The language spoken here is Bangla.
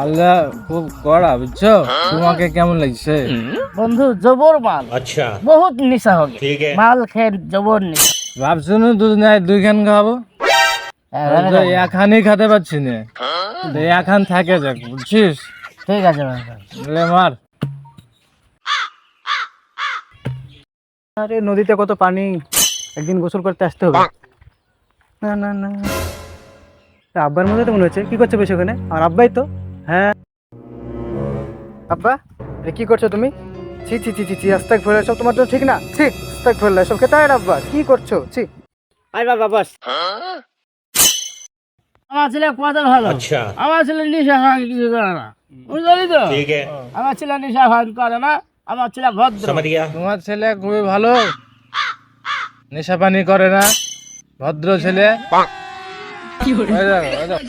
মালটা খুব কড়া বুঝছো, তোমাকে কেমন লাগছে? বন্ধু জবর মাল। আচ্ছা, বহুত নিশা হবে, মাল খেয়ে জবর নিশা। ভাবছো না দুধ নাই দুইখান খাবো, এখানেই খেতে পাচ্ছি না, এখান থাকে যাক বুঝছিস। ঠিক আছে লে মার। আরে নদীতে কত পানি, একদিন গোসল করতে আসতে হবে। না না না, তা আব্বার মধ্যে তো মনে হচ্ছে। কি করছো বেশ ওখানে? আর আব্বাই তো। হ্যাঁ আব্বা, এ কি করছো তুমি? ছি ছি ছি ছি ছি, আস্তাগফিরুল্লাহ, সব তোমার জন্য ঠিক না। ছি, আস্তাগফিরুল্লাহ, সব খেতে হয় না আব্বা, কি করছো? ছি। আই বাবা বাস। আমার ছেলে কত ভালো। আচ্ছা, আমার ছেলে নিশা খাওয়া কিছু করে না, বুঝলি তো? ঠিক আছে, আমার ছেলে নিশা খাওয়া করে না, আমার ছেলে ভদ্র। তোমার ছেলে খুবই ভালো, নেশা পানি করে না, ভদ্র ছেলে। ওই দেখো, ওই দেখো।